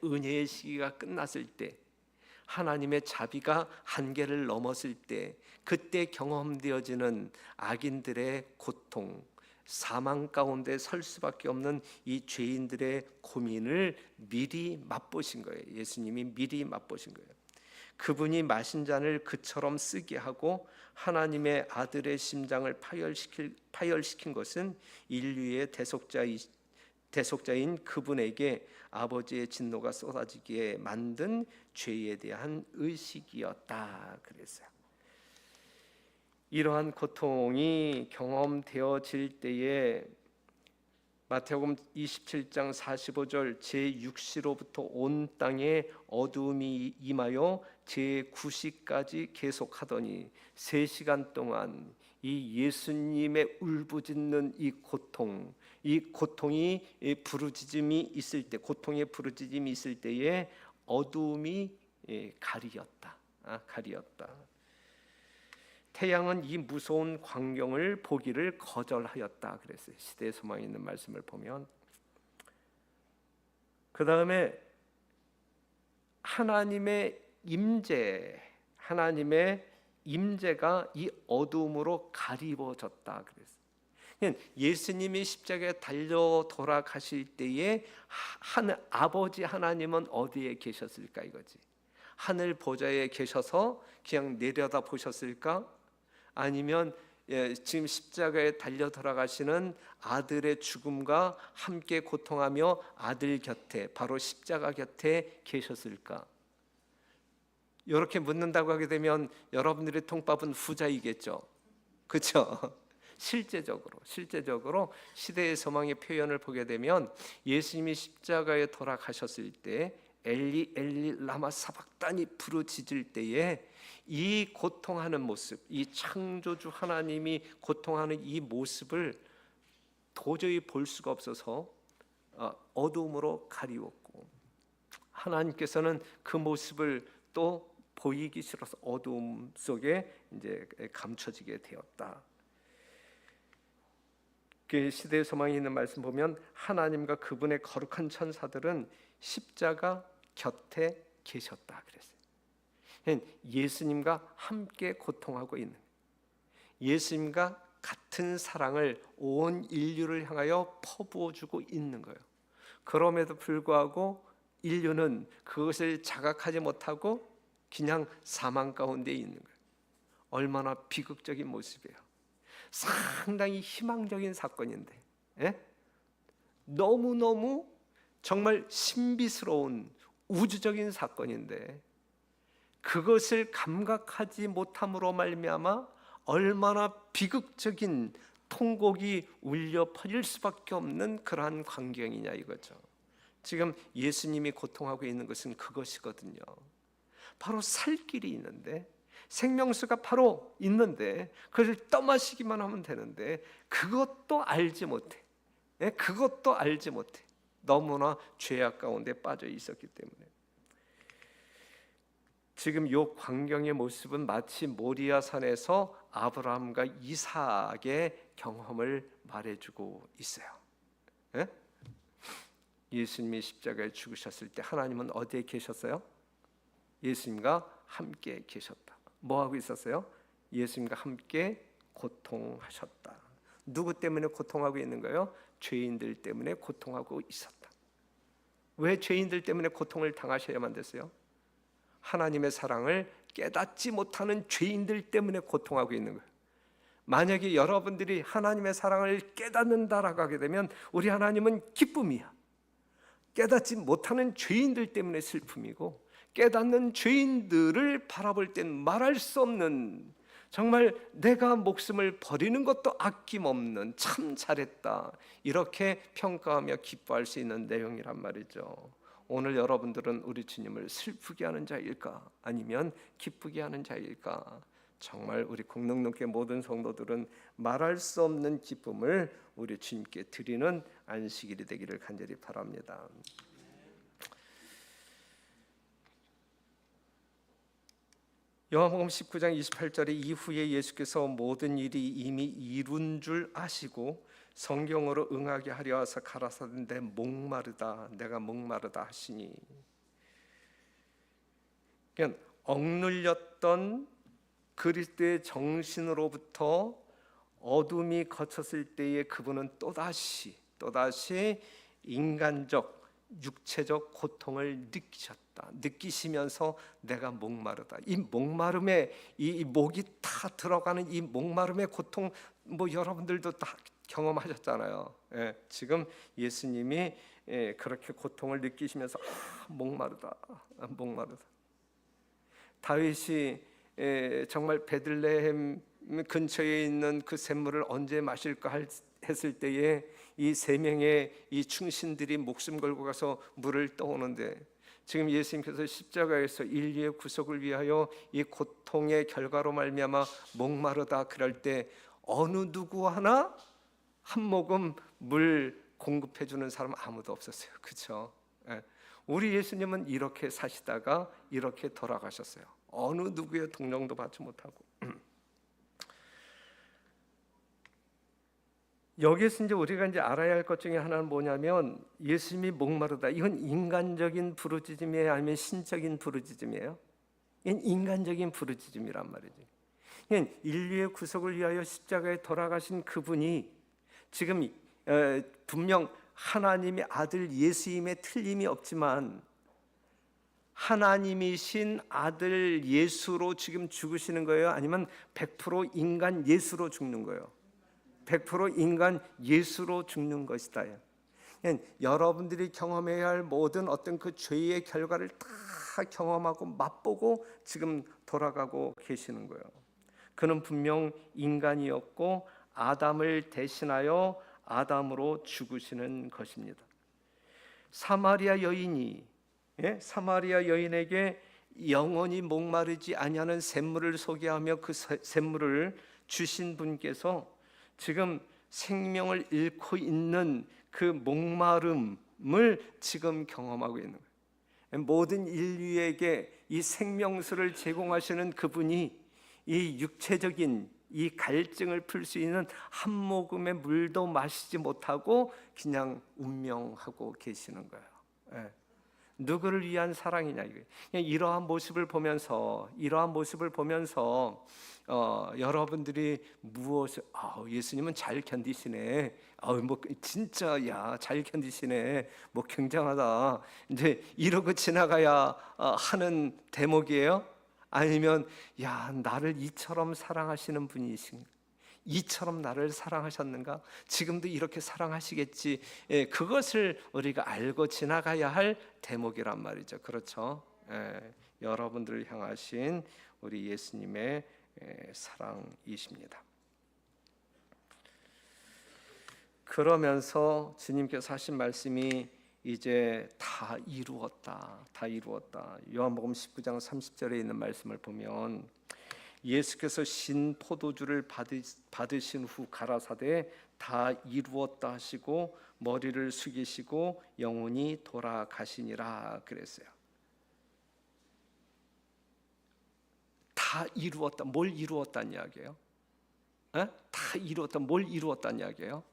은혜의 시기가 끝났을 때, 하나님의 자비가 한계를 넘었을 때 그때 경험되어지는 악인들의 고통, 사망 가운데 설 수밖에 없는 이 죄인들의 고민을 미리 맛보신 거예요. 예수님이 미리 맛보신 거예요. 그분이 마신 잔을 그처럼 쓰게 하고 하나님의 아들의 심장을 파열시킨 것은 인류의 대속자인 그분에게 아버지의 진노가 쏟아지게 만든 죄에 대한 의식이었다 그랬어요. 이러한 고통이 경험되어질 때에 마태복음 27장 45절 제6시로부터 온 땅에 어두움이 임하여 제9시까지 계속하더니 3시간 동안 이 예수님의 울부짖는 이 고통이 부르짖음이 있을 때, 고통의 부르짖음이 있을 때에 어두움이 가리었다. 태양은 이 무서운 광경을 보기를 거절하였다 그랬어요. 시대의 소망이 있는 말씀을 보면, 그 다음에 하나님의 임재가 이 어두움으로 가리워졌다 그랬어요. 예수님이 십자가에 달려 돌아가실 때에 아버지 하나님은 어디에 계셨을까 이거지. 하늘 보좌에 계셔서 그냥 내려다 보셨을까? 아니면 지금 십자가에 달려 돌아가시는 아들의 죽음과 함께 고통하며 아들 곁에, 바로 십자가 곁에 계셨을까? 이렇게 묻는다고 하게 되면 여러분들의 통밥은 후자이겠죠. 그렇죠? 실제적으로 시대의 소망의 표현을 보게 되면 예수님이 십자가에 돌아가셨을 때 엘리 엘리 라마 사박다니 부르짖을 때에 이 고통하는 모습, 이 창조주 하나님이 고통하는 이 모습을 도저히 볼 수가 없어서 어두움으로 가리웠고, 하나님께서는 그 모습을 또 보이기 싫어서 어두움 속에 이제 감춰지게 되었다. 그 시대의 소망이 있는 말씀 보면 하나님과 그분의 거룩한 천사들은 십자가 곁에 계셨다 그랬어요. 예수님과 함께 고통하고 있는, 예수님과 같은 사랑을 온 인류를 향하여 퍼부어주고 있는 거예요. 그럼에도 불구하고 인류는 그것을 자각하지 못하고 그냥 사망 가운데 있는 거예요. 얼마나 비극적인 모습이에요. 상당히 희망적인 사건인데, 너무너무 정말 신비스러운 우주적인 사건인데 그것을 감각하지 못함으로 말미암아 얼마나 비극적인 통곡이 울려 퍼질 수밖에 없는 그러한 광경이냐 이거죠. 지금 예수님이 고통하고 있는 것은 그것이거든요. 바로 살 길이 있는데, 생명수가 바로 있는데 그것을 떠마시기만 하면 되는데 그것도 알지 못해. 너무나 죄악 가운데 빠져 있었기 때문에. 지금 이 광경의 모습은 마치 모리아 산에서 아브라함과 이삭의 경험을 말해주고 있어요. 예수님이 십자가에 죽으셨을 때 하나님은 어디에 계셨어요? 예수님과 함께 계셨다. 뭐 하고 있었어요? 예수님과 함께 고통하셨다. 누구 때문에 고통하고 있는 거예요? 죄인들 때문에 고통하고 있었다. 왜 죄인들 때문에 고통을 당하셔야만 됐어요? 하나님의 사랑을 깨닫지 못하는 죄인들 때문에 고통하고 있는 거예요. 만약에 여러분들이 하나님의 사랑을 깨닫는다라고 하게 되면 우리 하나님은 기쁨이야. 깨닫지 못하는 죄인들 때문에 슬픔이고, 깨닫는 죄인들을 바라볼 땐 말할 수 없는, 정말 내가 목숨을 버리는 것도 아낌없는, 참 잘했다, 이렇게 평가하며 기뻐할 수 있는 내용이란 말이죠. 오늘 여러분들은 우리 주님을 슬프게 하는 자일까, 아니면 기쁘게 하는 자일까? 정말 우리 공동농계 모든 성도들은 말할 수 없는 기쁨을 우리 주님께 드리는 안식일이 되기를 간절히 바랍니다. 요한복음 19장 28절에 이후에 예수께서 모든 일이 이미 이룬 줄 아시고 성경으로 응하게 하려 하사 가라사대 내가 목마르다 하시니, 그러니까 억눌렸던 그리스도의 정신으로부터 어둠이 거쳤을 때에 그분은 또다시 인간적 육체적 고통을 느끼시면서 내가 목마르다. 이 목마름에 이 목이 다 들어가는 이 목마름의 고통, 뭐 여러분들도 다 경험하셨잖아요. 지금 예수님이 그렇게 고통을 느끼시면서 목마르다. 다윗이 정말 베들레헴 근처에 있는 그 샘물을 언제 마실까 했을 때에 이 세 명의 이 충신들이 목숨 걸고 가서 물을 떠오는데, 지금 예수님께서 십자가에서 인류의 구속을 위하여 이 고통의 결과로 말미암아 목마르다 그럴 때 어느 누구 하나 한 모금 물 공급해 주는 사람 아무도 없었어요. 그렇죠? 우리 예수님은 이렇게 사시다가 이렇게 돌아가셨어요. 어느 누구의 동정도 받지 못하고. 여기에서 이제 우리가 이제 알아야 할 것 중에 하나는 뭐냐면, 예수님이 목마르다. 이건 인간적인 부르짖음이에요, 아니면 신적인 부르짖음이에요? 이건 인간적인 부르짖음이란 말이지. 그러니까 인류의 구속을 위하여 십자가에 돌아가신 그분이 지금 분명 하나님의 아들 예수임에 틀림이 없지만, 하나님이신 아들 예수로 지금 죽으시는 거예요? 아니면 100% 인간 예수로 죽는 거예요? 100% 인간 예수로 죽는 것이다. 여러분들이 경험해야 할 모든 어떤 그 죄의 결과를 다 경험하고 맛보고 지금 돌아가고 계시는 거예요. 그는 분명 인간이었고 아담을 대신하여 아담으로 죽으시는 것입니다. 사마리아 여인에게 영원히 목마르지 아니하는 샘물을 소개하며 그 샘물을 주신 분께서 지금 생명을 잃고 있는 그 목마름을 지금 경험하고 있는 거예요. 모든 인류에게 이 생명수를 제공하시는 그분이 이 육체적인 이 갈증을 풀 수 있는 한 모금의 물도 마시지 못하고 그냥 운명하고 계시는 거예요. 누구를 위한 사랑이냐 이거예요. 이러한 모습을 보면서 여러분들이 무엇을 예수님은 잘 견디시네. 뭐 진짜 잘 견디시네. 뭐 굉장하다. 이제 이러고 지나가야 하는 대목이에요? 아니면 나를 이처럼 사랑하시는 분이신가? 이처럼 나를 사랑하셨는가? 지금도 이렇게 사랑하시겠지. 그것을 우리가 알고 지나가야 할 대목이란 말이죠. 그렇죠? 여러분들을 향하신 우리 예수님의 사랑이십니다. 그러면서 주님께서 하신 말씀이 이제 다 이루었다. 요한복음 19장 30절에 있는 말씀을 보면, 예수께서 신 포도주를 받으신 후 가라사대 다 이루었다 하시고 머리를 숙이시고 영원히 돌아가시니라 그랬어요. 다 이루었다. 뭘 이루었다는 이야기예요? 다 이루었다. 뭘 이루었다는 이야기예요?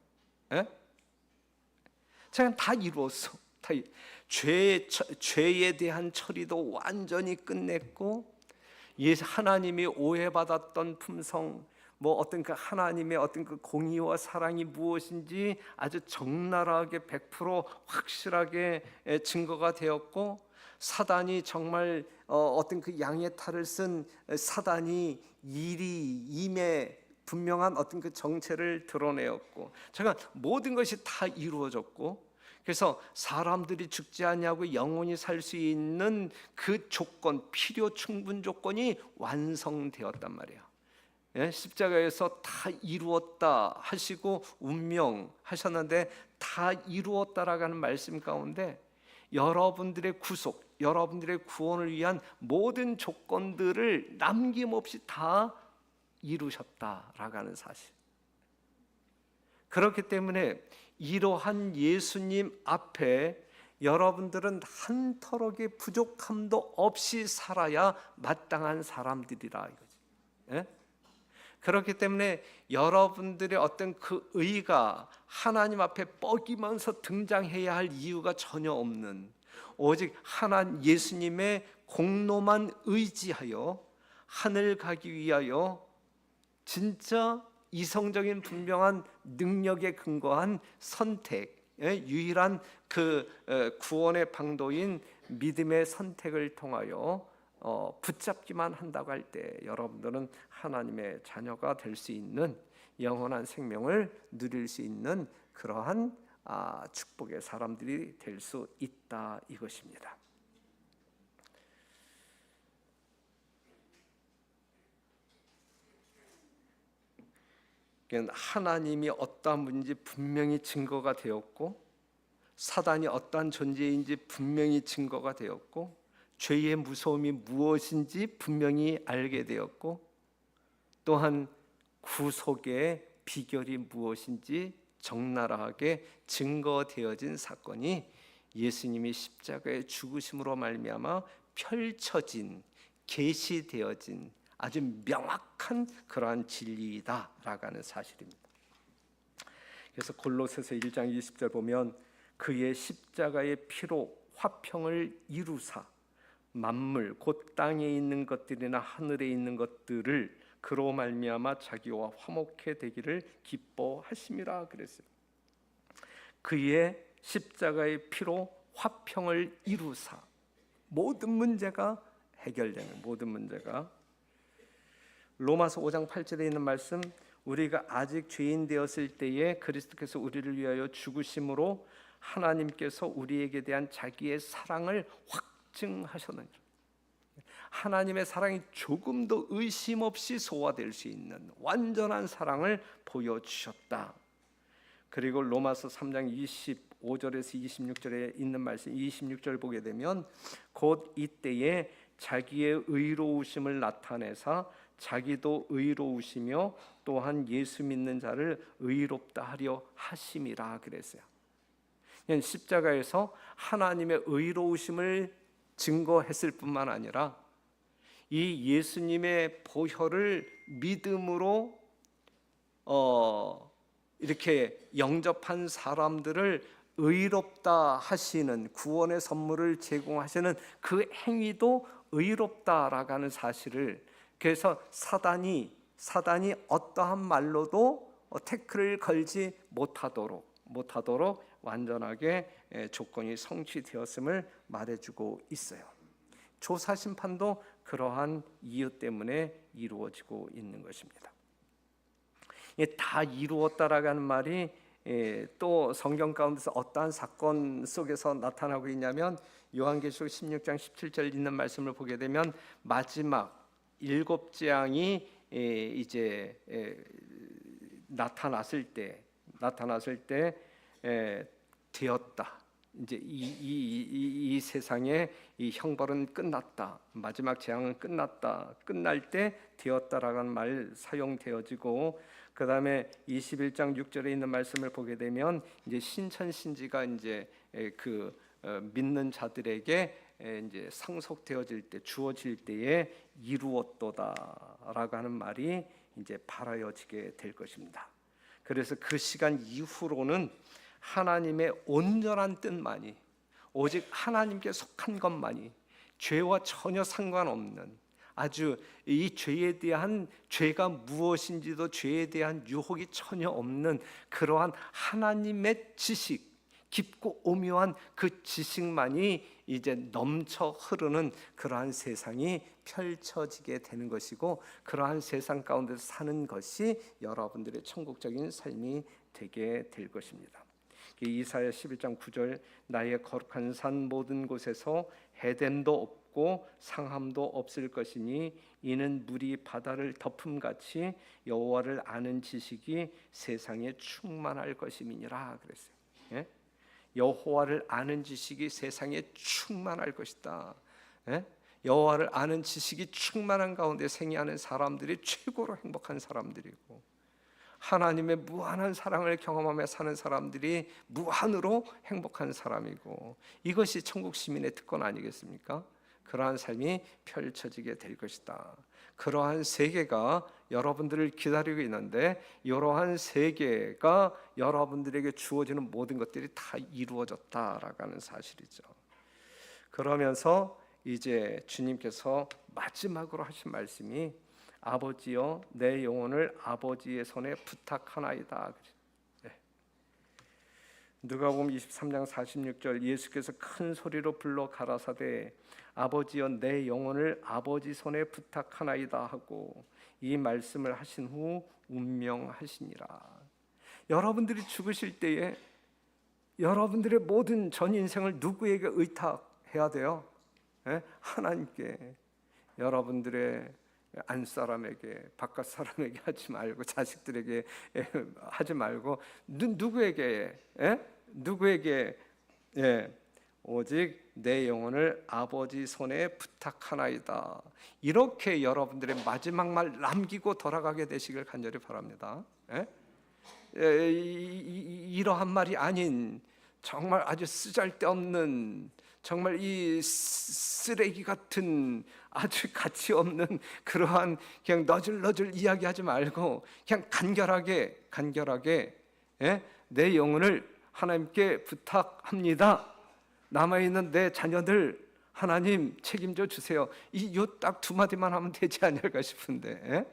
제가 다 이루었어. 죄에 대한 처리도 완전히 끝냈고, 하나님이 오해받았던 품성, 뭐 어떤 그 하나님의 어떤 그 공의와 사랑이 무엇인지 아주 적나라하게 100% 확실하게 증거가 되었고, 사단이 정말 어떤 그 양의 탈을 쓴 사단이 임에 분명한 어떤 그 정체를 드러내었고, 제가 모든 것이 다 이루어졌고, 그래서 사람들이 죽지 않냐고 영원히 살 수 있는 그 조건, 필요 충분 조건이 완성되었단 말이에요. 십자가에서 다 이루었다 하시고 운명하셨는데, 다 이루었다라고 하는 말씀 가운데 여러분들의 구속, 여러분들의 구원을 위한 모든 조건들을 남김없이 다 이루셨다라고 하는 사실. 그렇기 때문에 이러한 예수님 앞에 여러분들은 한 털럭의 부족함도 없이 살아야 마땅한 사람들이라 이거지. 그렇기 때문에 여러분들의 어떤 그 의가 하나님 앞에 뻐기면서 등장해야 할 이유가 전혀 없는, 오직 예수님의 공로만 의지하여 하늘 가기 위하여 진짜 이성적인 분명한 능력에 근거한 선택의 유일한 그 구원의 방도인 믿음의 선택을 통하여 붙잡기만 한다고 할 때 여러분들은 하나님의 자녀가 될 수 있는 영원한 생명을 누릴 수 있는 그러한 축복의 사람들이 될 수 있다 이것입니다. 하나님이 어떠한 분인지 분명히 증거가 되었고 사단이 어떠한 존재인지 분명히 증거가 되었고 죄의 무서움이 무엇인지 분명히 알게 되었고 또한 구속의 비결이 무엇인지 적나라하게 증거되어진 사건이 예수님이 십자가의 죽으심으로 말미암아 펼쳐진 계시되어진 아주 명확한 그러한 진리이다라고 하는 사실입니다. 그래서 골로새서 1장 20절 보면 그의 십자가의 피로 화평을 이루사 만물 곧 땅에 있는 것들이나 하늘에 있는 것들을 그로 말미암아 자기와 화목해 되기를 기뻐하심이라 그랬어요. 그의 십자가의 피로 화평을 이루사 모든 문제가 해결되는 모든 문제가 로마서 5장 8절에 있는 말씀 우리가 아직 죄인 되었을 때에 그리스도께서 우리를 위하여 죽으심으로 하나님께서 우리에게 대한 자기의 사랑을 확증하셨느니라. 하나님의 사랑이 조금도 의심 없이 소화될 수 있는 완전한 사랑을 보여주셨다. 그리고 로마서 3장 25절에서 26절에 있는 말씀 26절 보게 되면 곧 이때에 자기의 의로우심을 나타내사 자기도 의로우시며 또한 예수 믿는 자를 의롭다 하려 하심이라 그랬어요. 십자가에서 하나님의 의로우심을 증거했을 뿐만 아니라 이 예수님의 보혈을 믿음으로 이렇게 영접한 사람들을 의롭다 하시는 구원의 선물을 제공하시는 그 행위도 의롭다라고 하는 사실을 그래서 사단이 어떠한 말로도 태클을 걸지 못하도록 완전하게 조건이 성취되었음을 말해주고 있어요. 조사 심판도 그러한 이유 때문에 이루어지고 있는 것입니다. 다 이루었다라고 하는 말이 또 성경 가운데서 어떠한 사건 속에서 나타나고 있냐면 요한계시록 16장 17절 있는 말씀을 보게 되면 마지막 7재앙이 이제 나타났을 때 되었다. 이제 이 세상의 이 형벌은 끝났다. 마지막 재앙은 끝났다. 끝날 때 되었다라는 말 사용되어지고 그다음에 21장 6절에 있는 말씀을 보게 되면 이제 신천신지가 이제 그 믿는 자들에게 이제 상속되어질 때 주어질 때에 이루었도다라고 하는 말이 이제 발하여지게 될 것입니다. 그래서 그 시간 이후로는 하나님의 온전한 뜻만이 오직 하나님께 속한 것만이 죄와 전혀 상관없는 아주 이 죄에 대한 죄가 무엇인지도 죄에 대한 유혹이 전혀 없는 그러한 하나님의 지식 깊고 오묘한 그 지식만이 이제 넘쳐 흐르는 그러한 세상이 펼쳐지게 되는 것이고 그러한 세상 가운데서 사는 것이 여러분들의 천국적인 삶이 되게 될 것입니다. 이사야 11장 9절 나의 거룩한 산 모든 곳에서 해됨도 없고 상함도 없을 것이니 이는 물이 바다를 덮음같이 여호와를 아는 지식이 세상에 충만할 것임이니라 그랬어요. 예? 여호와를 아는 지식이 세상에 충만할 것이다. 예? 여호와를 아는 지식이 충만한 가운데 생애하는 사람들이 최고로 행복한 사람들이고 하나님의 무한한 사랑을 경험하며 사는 사람들이 무한으로 행복한 사람이고 이것이 천국 시민의 특권 아니겠습니까? 그러한 삶이 펼쳐지게 될 것이다. 그러한 세계가 여러분들을 기다리고 있는데 이러한 세계가 여러분들에게 주어지는 모든 것들이 다 이루어졌다라고 하는 사실이죠. 그러면서 이제 주님께서 마지막으로 하신 말씀이 아버지여 내 영혼을 아버지의 손에 부탁하나이다. 네. 누가복음 23장 46절 예수께서 큰 소리로 불러 가라사대 아버지여 내 영혼을 아버지 손에 부탁하나이다 하고 이 말씀을 하신 후 운명하시니라. 여러분들이 죽으실 때에 여러분들의 모든 전 인생을 누구에게 의탁해야 돼요? 예? 하나님께. 여러분들의 안사람에게, 바깥 사람에게 하지 말고, 자식들에게 하지 말고, 누구에게? 예? 누구에게? 예. 오직 내 영혼을 아버지 손에 부탁하나이다. 이렇게 여러분들의 마지막 말 남기고 돌아가게 되시길 간절히 바랍니다. 예? 이러한 말이 아닌 정말 아주 쓰잘데없는, 정말 이 쓰레기 같은 아주 가치 없는 그러한 그냥 너줄너줄 이야기하지 말고 그냥 간결하게 예? 내 영혼을 하나님께 부탁합니다. 남아있는 내 자녀들 하나님 책임져 주세요. 이 딱 두 마디만 하면 되지 않을까 싶은데 예?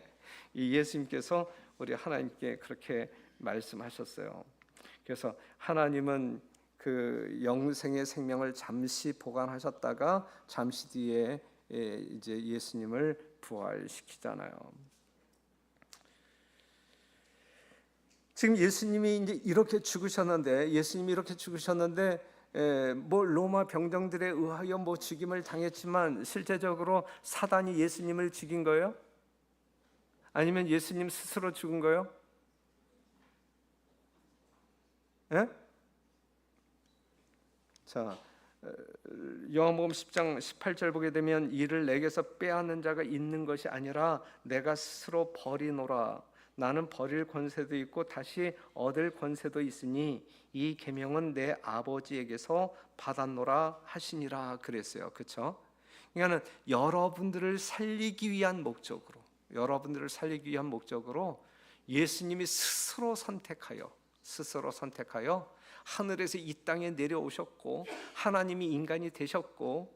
이 예수님께서 우리 하나님께 그렇게 말씀하셨어요. 그래서 하나님은 그 영생의 생명을 잠시 보관하셨다가 잠시 뒤에 이제 예수님을 부활시키잖아요. 지금 예수님이 이제 이렇게 죽으셨는데 뭐 로마 병정들에 의하여 뭐 죽임을 당했지만 실제적으로 사단이 예수님을 죽인 거예요? 아니면 예수님 스스로 죽은 거예요? 예? 자, 요한복음 10장 18절 보게 되면 이를 내게서 빼앗는 자가 있는 것이 아니라 내가 스스로 버리노라. 나는 버릴 권세도 있고 다시 얻을 권세도 있으니 이 계명은 내 아버지에게서 받았노라 하시니라 그랬어요. 그렇죠? 그러니까는 여러분들을 살리기 위한 목적으로 예수님이 스스로 선택하여 하늘에서 이 땅에 내려오셨고 하나님이 인간이 되셨고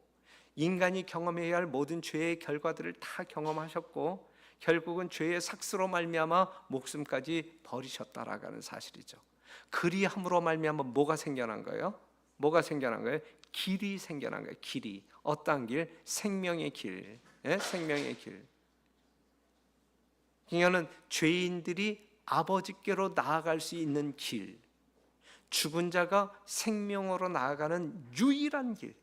인간이 경험해야 할 모든 죄의 결과들을 다 경험하셨고 결국은 죄의 삭스로 말미암아 목숨까지 버리셨다라는 사실이죠. 그리함으로 말미암아 뭐가 생겨난 거예요? 길이 생겨난 거예요. 길이. 어떤 길? 생명의 길. 예? 생명의 길. 그러니까는 죄인들이 아버지께로 나아갈 수 있는 길. 죽은 자가 생명으로 나아가는 유일한 길.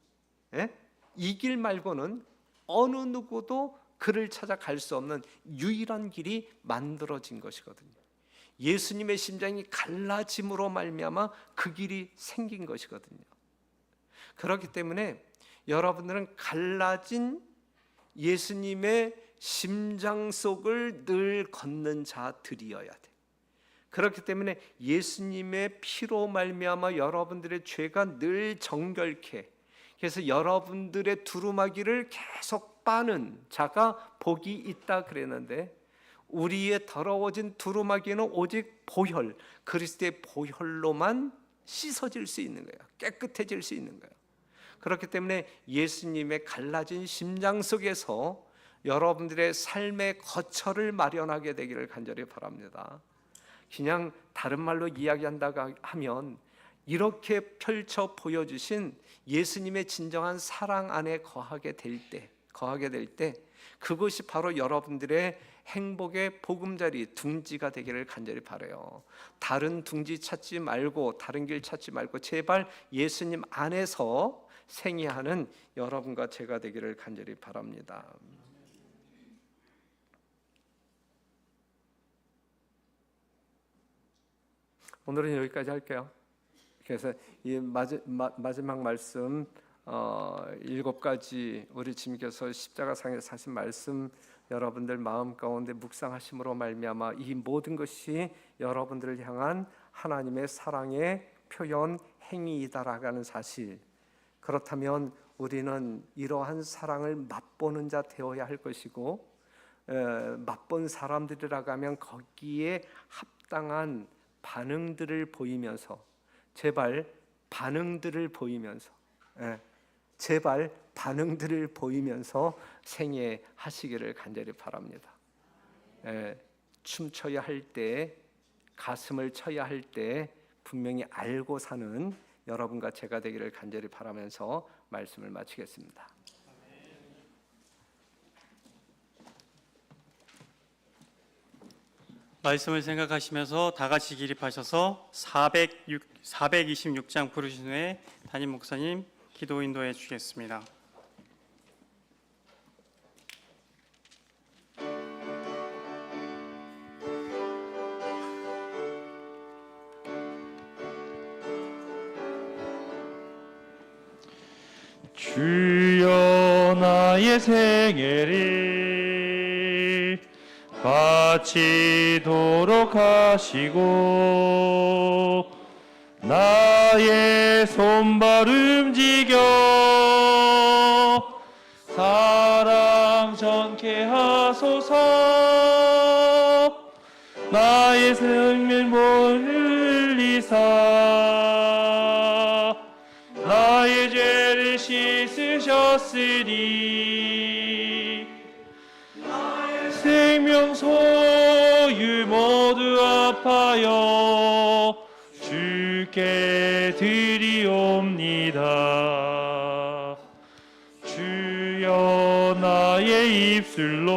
예? 이 길 말고는 어느 누구도 그를 찾아갈 수 없는 유일한 길이 만들어진 것이거든요. 예수님의 심장이 갈라짐으로 말미암아 그 길이 생긴 것이거든요. 그렇기 때문에 여러분들은 갈라진 예수님의 심장 속을 늘 걷는 자들이어야 돼. 그렇기 때문에 예수님의 피로 말미암아 여러분들의 죄가 늘 정결케, 그래서 여러분들의 두루마기를 계속 빠는 자가 복이 있다 그랬는데 우리의 더러워진 두루마기는 오직 보혈, 그리스도의 보혈로만 씻어질 수 있는 거예요. 깨끗해질 수 있는 거예요. 그렇기 때문에 예수님의 갈라진 심장 속에서 여러분들의 삶의 거처를 마련하게 되기를 간절히 바랍니다. 그냥 다른 말로 이야기한다고 하면 이렇게 펼쳐 보여주신 예수님의 진정한 사랑 안에 거하게 될 때 그것이 바로 여러분들의 행복의 보금자리 둥지가 되기를 간절히 바라요. 다른 둥지 찾지 말고 다른 길 찾지 말고 제발 예수님 안에서 생애하는 여러분과 제가 되기를 간절히 바랍니다. 오늘은 여기까지 할게요. 그래서 이 마지막 말씀 7가지 우리 주님께서 십자가상에서 하신 말씀 여러분들 마음 가운데 묵상하심으로 말미암아 이 모든 것이 여러분들을 향한 하나님의 사랑의 표현 행위이다라는 사실. 그렇다면 우리는 이러한 사랑을 맛보는 자 되어야 할 것이고 맛본 사람들이라고 하면 거기에 합당한 반응들을 보이면서 제발 반응들을 보이면서 제발 반응들을 보이면서 생애하시기를 간절히 바랍니다. 춤춰야 할 때, 가슴을 쳐야 할 때 분명히 알고 사는 여러분과 제가 되기를 간절히 바라면서 말씀을 마치겠습니다. 말씀을 생각하시면서 다 같이 기립하셔서 426장 부르신 후에 담임 목사님 기도 인도해 주시겠습니다. 주여 나의 생애를 바치도록 하시고 나의 손발 움직여 사랑 전케 하소서. 나의 생명 멀리사 나의 죄를 씻으셨으니 나의 생명 소유 모두 합하여 주께 드리옵니다. 주여 나의 입술로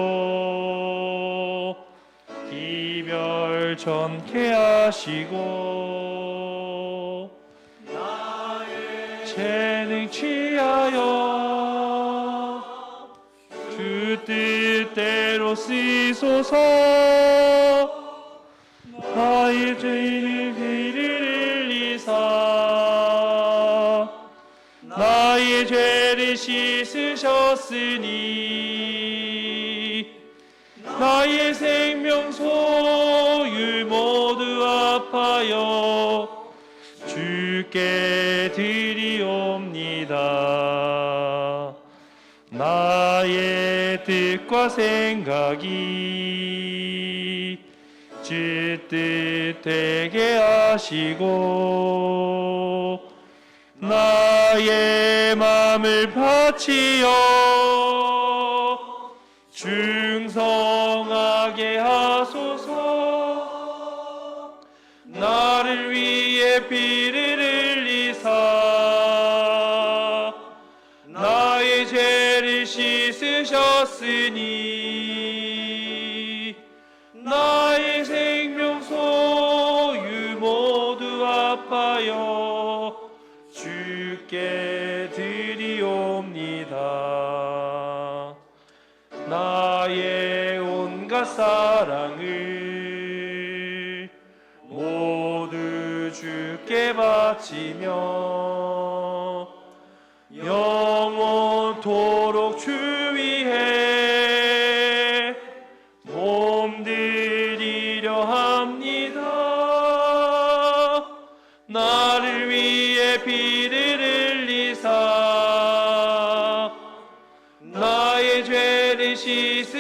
이별 전케 하시고 나의 재능 취하여 주 뜻대로 쓰소서. 나의 죄를 흘리사 나의 죄를 씻으셨으니 나의 생명 소유 모두 합하여 주께 드리옵니다. 나의 뜻과 생각이 주 뜻 되게 하시고 나의 마음을 바치어 충성하게 하소서. 나를 위해 피를 흘리사 나의 죄를 씻으셨으니 나의 생명 소유 모두 합하여 주께 드리옵니다. 나의 온갖 사랑을 모두 주께 바치며 영원토록 주 위해 몸드리려 합니다. 나를 위해 피를 흘리사 나의 죄를 씻으셨으니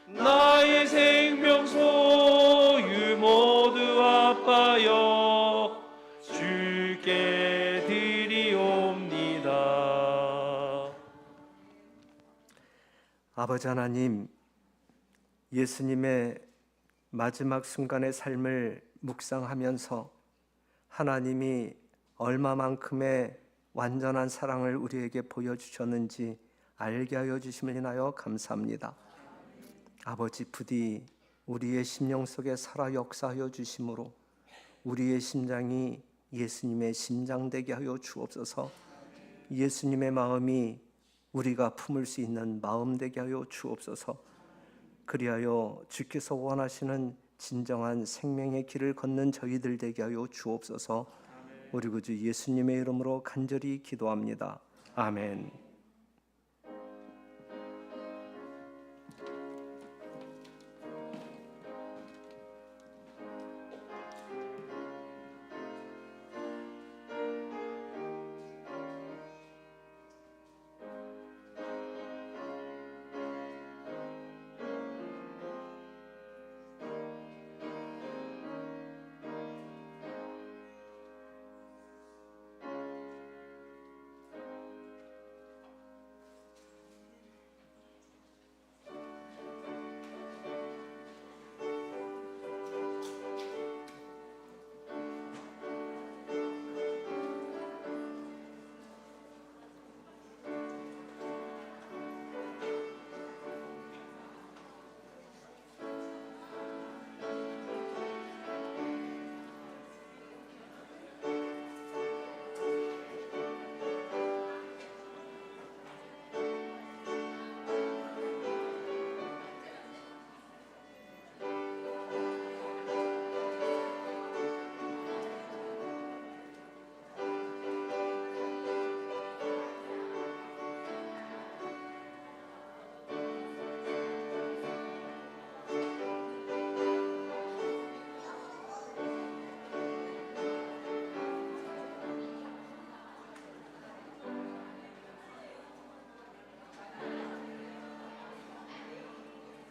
나의 생명 소유 모두 합하여 주께 드리옵니다. 아버지 하나님, 예수님의 마지막 순간의 삶을 묵상하면서 하나님이 얼마만큼의 완전한 사랑을 우리에게 보여주셨는지 알게 하여 주심을 인하여 감사합니다. 아버지, 부디 우리의 심령 속에 살아 역사하여 주심으로 우리의 심장이 예수님의 심장 되게 하여 주옵소서. 예수님의 마음이 우리가 품을 수 있는 마음 되게 하여 주옵소서. 그리하여 주께서 원하시는 진정한 생명의 길을 걷는 저희들 되게 하여 주옵소서. 우리 구주 예수님의 이름으로 간절히 기도합니다. 아멘.